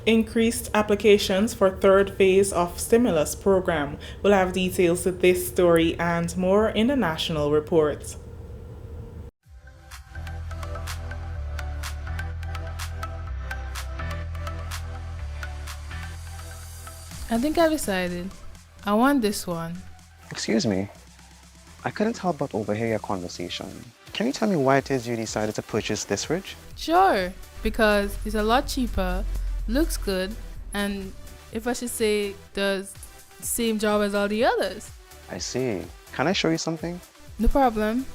Increased applications for third phase of stimulus program. We'll have details to this story and more in the national report. I think I've decided. I want this one. Excuse me. I couldn't help but overhear your conversation. Can you tell me why it is you decided to purchase this fridge? Sure, because it's a lot cheaper, looks good, and if I should say, does the same job as all the others. I see. Can I show you something? No problem.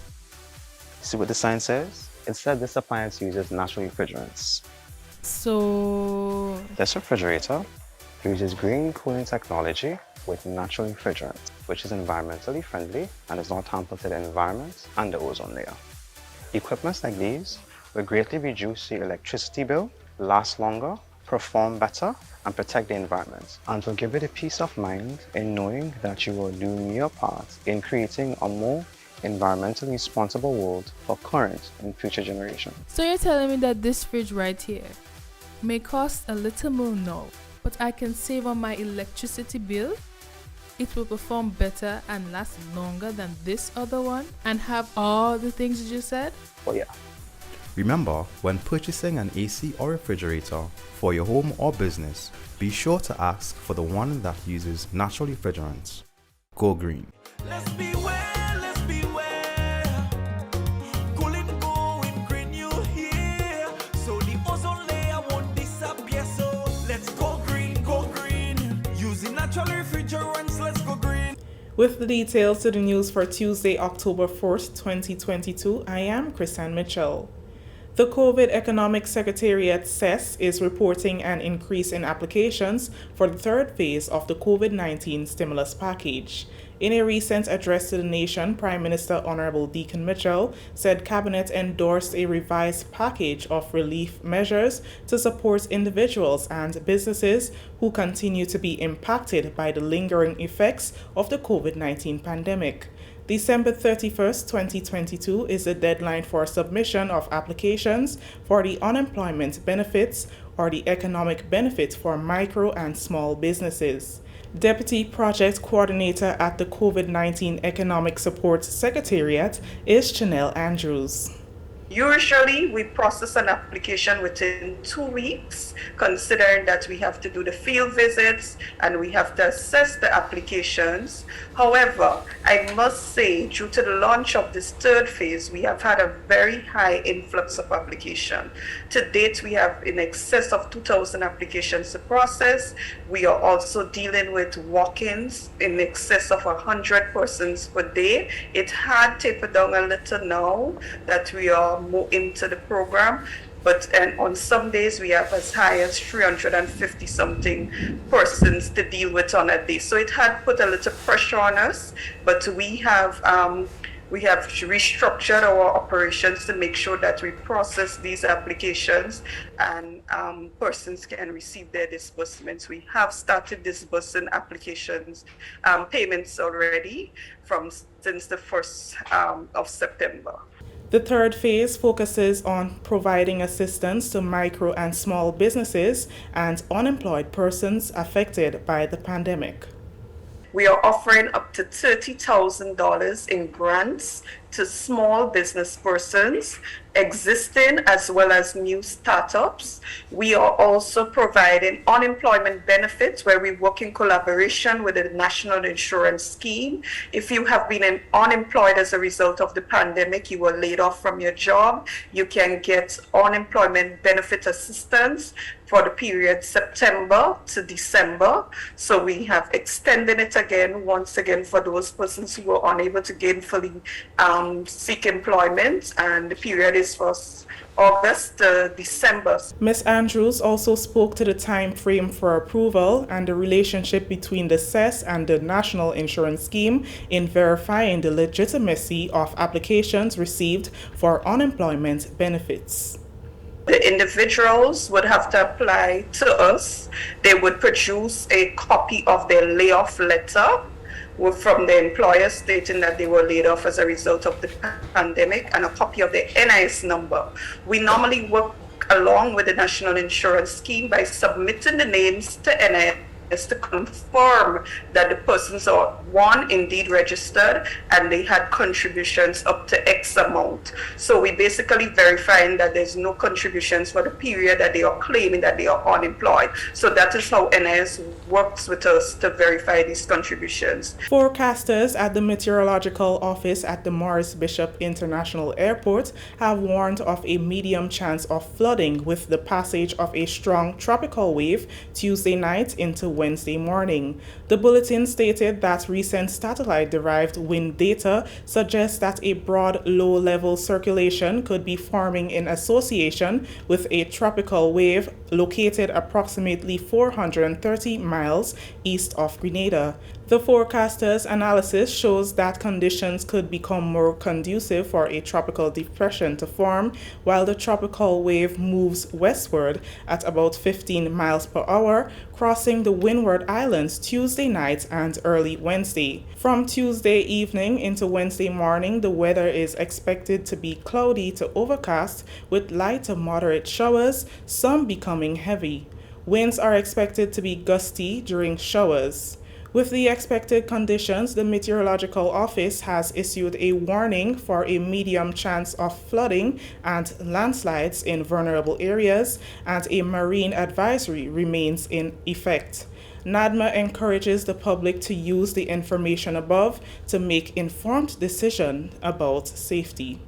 See what the sign says? It said this appliance uses natural refrigerants. So, This refrigerator uses green cooling technology with natural refrigerant, which is environmentally friendly and does not hamper to the environment and the ozone layer. Equipments like these will greatly reduce your electricity bill, last longer, perform better, and protect the environment, and will give you the peace of mind in knowing that you are doing your part in creating a more environmentally responsible world for current and future generations. so you're telling me that this fridge right here may cost a little more now, but I can save on my electricity bill? It will perform better and last longer than this other one and have all the things you just said? Oh yeah. Remember, when purchasing an AC or refrigerator for your home or business, be sure to ask for the one that uses natural refrigerants. Go green. Let's beware, let's beware. Cooling, going green, you hear? So the ozone layer won't disappear. So let's go green, using natural refrigerants, let's go green. With the details to the news for Tuesday, October 4th, 2022, I am Chrisanne Mitchell. The COVID Economic Secretariat (CES) is reporting an increase in applications for the third phase of the COVID-19 stimulus package. In a recent address to the nation, Prime Minister Honorable Deacon Mitchell said Cabinet endorsed a revised package of relief measures to support individuals and businesses who continue to be impacted by the lingering effects of the COVID-19 pandemic. December 31st, 2022 is the deadline for submission of applications for the unemployment benefits or the economic benefit for micro and small businesses. Deputy Project Coordinator at the COVID-19 Economic Support Secretariat is Chanel Andrews. Usually, we process an application within 2 weeks, considering that we have to do the field visits and we have to assess the applications. However, I must say, due to the launch of this third phase, we have had a very high influx of application. To date, we have in excess of 2,000 applications to process. We are also dealing with walk-ins in excess of 100 persons per day. It had tapered down a little now that we are more into the program, and on some days we have as high as 350 something persons to deal with on a day. So it had put a little pressure on us, but we have restructured our operations to make sure that we process these applications and persons can receive their disbursements. We have started disbursing applications, payments already since the 1st of September. The third phase focuses on providing assistance to micro and small businesses and unemployed persons affected by the pandemic. We are offering up to $30,000 in grants to small business persons, existing as well as new startups. We are also providing unemployment benefits where we work in collaboration with the National Insurance Scheme. If you have been unemployed as a result of the pandemic, you were laid off from your job, you can get unemployment benefit assistance for the period September to December. So we have extended it once again for those persons who were unable to gainfully seek employment, and the period is from August to December. Ms. Andrews also spoke to the time frame for approval and the relationship between the CES and the National Insurance Scheme in verifying the legitimacy of applications received for unemployment benefits. The individuals would have to apply to us. They would produce a copy of their layoff letter from the employer stating that they were laid off as a result of the pandemic, and a copy of their NIS number. We normally work work along with the National Insurance Scheme by submitting the names to NIS to confirm that the persons are, one, indeed registered and they had contributions up to X amount. So we basically verifying that there's no contributions for the period that they are claiming that they are unemployed. So that is how NIS works with us to verify these contributions. Forecasters at the Meteorological Office at the Morris Bishop International Airport have warned of a medium chance of flooding with the passage of a strong tropical wave Tuesday night into Wednesday morning. The bulletin stated that recent satellite-derived wind data suggests that a broad low-level circulation could be forming in association with a tropical wave located approximately 430 miles east of Grenada. The forecaster's analysis shows that conditions could become more conducive for a tropical depression to form while the tropical wave moves westward at about 15 miles per hour, crossing the Windward Islands Tuesday night and early Wednesday. From Tuesday evening into Wednesday morning, the weather is expected to be cloudy to overcast with light to moderate showers, some becoming heavy. Winds are expected to be gusty during showers. With the expected conditions, the Meteorological Office has issued a warning for a medium chance of flooding and landslides in vulnerable areas, and a marine advisory remains in effect. NADMA encourages the public to use the information above to make informed decisions about safety.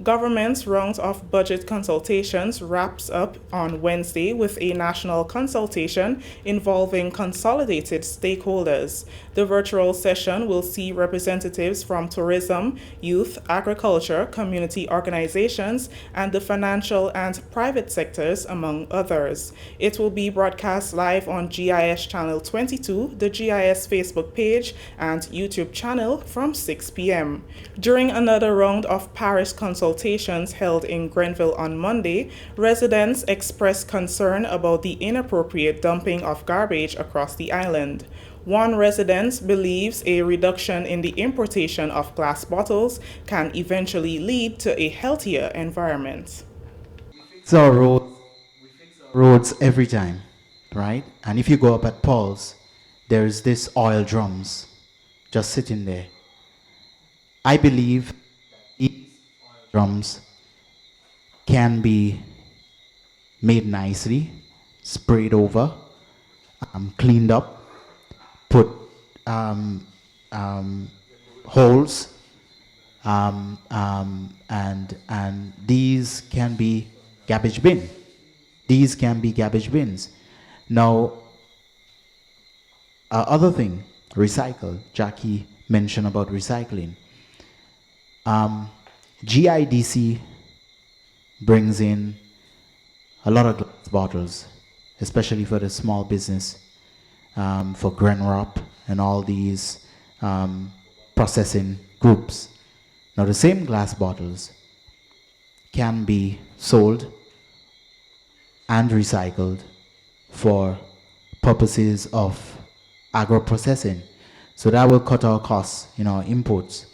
Government's round of budget consultations wraps up on Wednesday with a national consultation involving consolidated stakeholders. The virtual session will see representatives from tourism, youth, agriculture, community organizations, and the financial and private sectors, among others. It will be broadcast live on GIS Channel 22, the GIS Facebook page, and YouTube channel from 6 p.m. During another round of parish consultations held in Grenville on Monday, residents expressed concern about the inappropriate dumping of garbage across the island. One resident believes a reduction in the importation of glass bottles can eventually lead to a healthier environment. So we fix our roads every time, right? And if you go up at Paul's, there's this oil drums just sitting there. I believe these oil drums can be made nicely, sprayed over, cleaned up, put holes, and these can be garbage bin. These can be garbage bins. Now, other thing, recycle. Jackie mentioned about recycling. GIDC brings in a lot of glass bottles, especially for the small business, for Grenrop and all these processing groups. Now, the same glass bottles can be sold and recycled for purposes of agro-processing. So that will cut our costs in our imports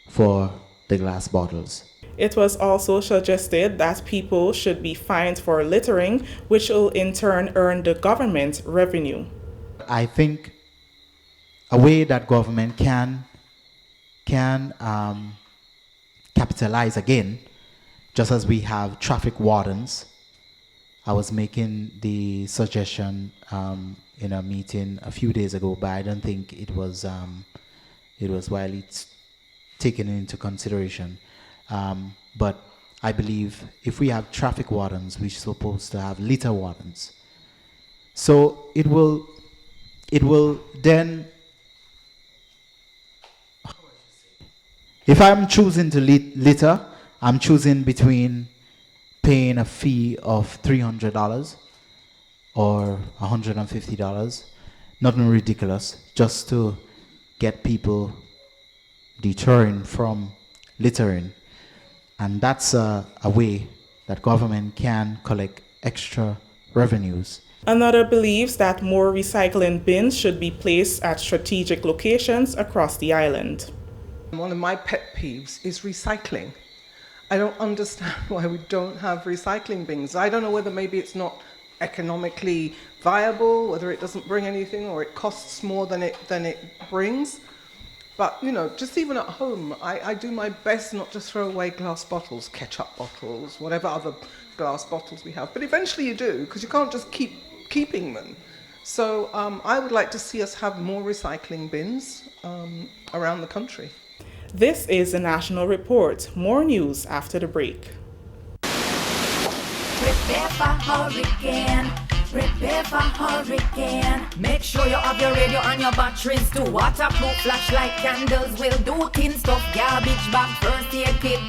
for the glass bottles. It was also suggested that people should be fined for littering, which will in turn earn the government revenue. I think a way that government can capitalize again, just as we have traffic wardens. I was making the suggestion in a meeting a few days ago, but I don't think it was widely taken into consideration. But I believe if we have traffic wardens, we're supposed to have litter wardens. So it will then, if I'm choosing to litter, I'm choosing between paying a fee of $300 or $150, nothing ridiculous, just to get people deterring from littering. And that's a way that government can collect extra revenues. Another believes that more recycling bins should be placed at strategic locations across the island. One of my pet peeves is recycling. I don't understand why we don't have recycling bins. I don't know whether maybe it's not economically viable, whether it doesn't bring anything or it costs more than it brings. But, you know, just even at home, I do my best not to throw away glass bottles, ketchup bottles, whatever other glass bottles we have. But eventually you do, because you can't just keep keeping them. So I would like to see us have more recycling bins around the country. This is the National Report. More news after the break. Prepare for hurricane. Prepare for hurricane. Make sure you have your radio and your batteries too. Waterproof flashlight candles will do. Tin stuff, garbage bag, first aid kit.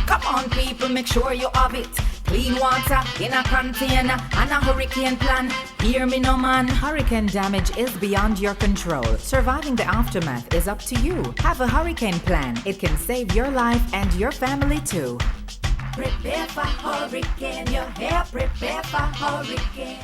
Come on people, make sure you have it. Clean water in a container and a hurricane plan. Hear me no man. Hurricane damage is beyond your control. Surviving the aftermath is up to you. Have a hurricane plan. It can save your life and your family too. Prepare for hurricane. Your hair, prepare for hurricane.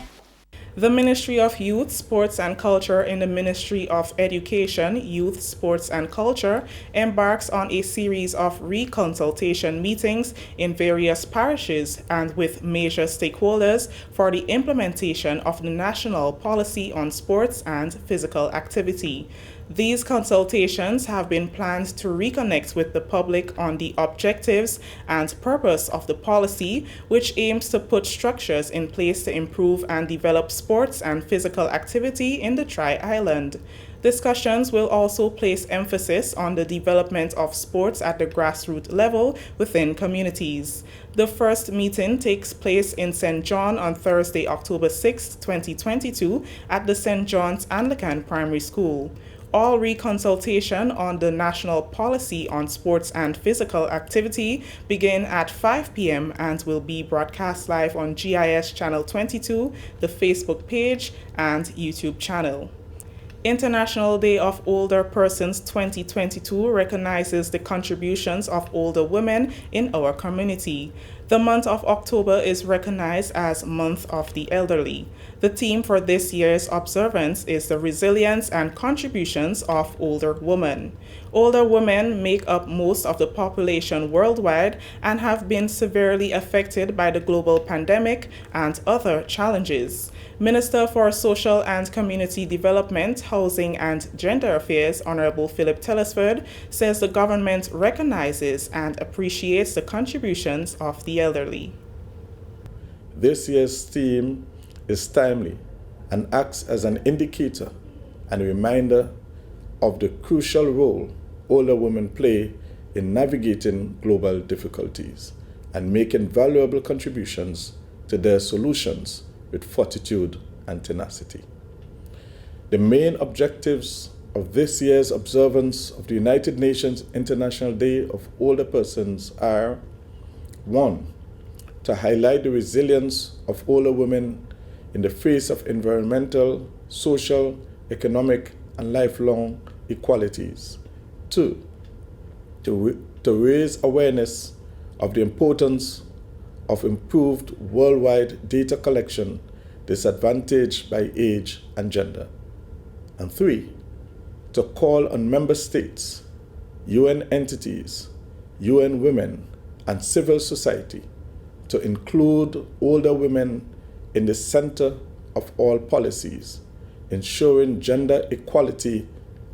The Ministry of Youth, Sports and Culture in the Ministry of Education, Youth, Sports and Culture embarks on a series of reconsultation meetings in various parishes and with major stakeholders for the implementation of the National Policy on Sports and Physical Activity. These consultations have been planned to reconnect with the public on the objectives and purpose of the policy, which aims to put structures in place to improve and develop sports and physical activity in the Tri-Island. Discussions will also place emphasis on the development of sports at the grassroots level within communities. The first meeting takes place in St. John on Thursday, October 6, 2022 at the St. John's Anglican Primary School. All reconsultation on the National Policy on Sports and Physical Activity begin at 5 p.m. and will be broadcast live on GIS Channel 22, the Facebook page, and YouTube channel. International Day of Older Persons 2022 recognizes the contributions of older women in our community. The month of October is recognized as Month of the Elderly. The theme for this year's observance is the resilience and contributions of older women. Older women make up most of the population worldwide and have been severely affected by the global pandemic and other challenges. Minister for Social and Community Development, Housing and Gender Affairs, Honorable Philip Telesford, says the government recognizes and appreciates the contributions of the elderly. This year's theme is timely and acts as an indicator and a reminder of the crucial role older women play in navigating global difficulties and making valuable contributions to their solutions with fortitude and tenacity. The main objectives of this year's observance of the United Nations International Day of Older Persons are: 1. To highlight the resilience of older women in the face of environmental, social, economic, and lifelong inequalities. 2. To raise awareness of the importance of improved worldwide data collection disadvantaged by age and gender. And 3. To call on member states, UN entities, UN women, and civil society to include older women in the center of all policies, ensuring gender equality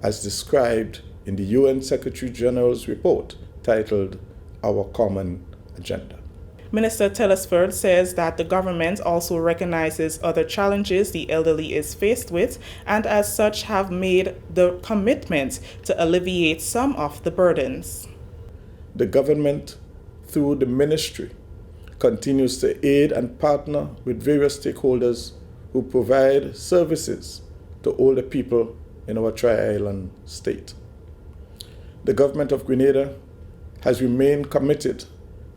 as described in the UN Secretary General's report titled Our Common Agenda. Minister Telesford says that the government also recognizes other challenges the elderly is faced with and as such have made the commitment to alleviate some of the burdens. The government, through the ministry, continues to aid and partner with various stakeholders who provide services to older people in our Tri-Island state. The government of Grenada has remained committed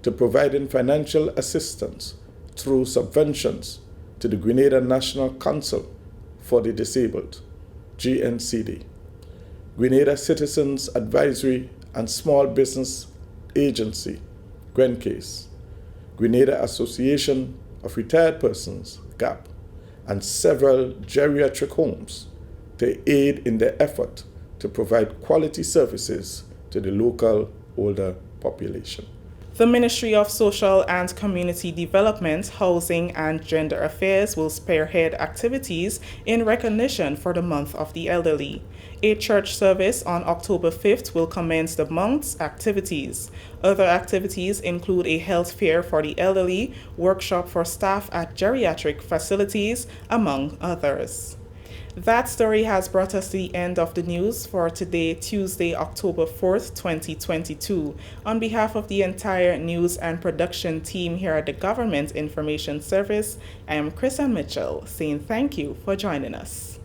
to providing financial assistance through subventions to the Grenada National Council for the Disabled, GNCD, Grenada Citizens Advisory and Small Business Agency, GrenCase, Grenada Association of Retired Persons, GAP, and several geriatric homes to aid in their effort to provide quality services to the local older population. The Ministry of Social and Community Development, Housing and Gender Affairs will spearhead activities in recognition for the month of the elderly. A church service on October 5th will commence the month's activities. Other activities include a health fair for the elderly, workshop for staff at geriatric facilities, among others. That story has brought us to the end of the news for today, Tuesday, October 4th, 2022. On behalf of the entire news and production team here at the Government Information Service, I am Chris Mitchell saying thank you for joining us.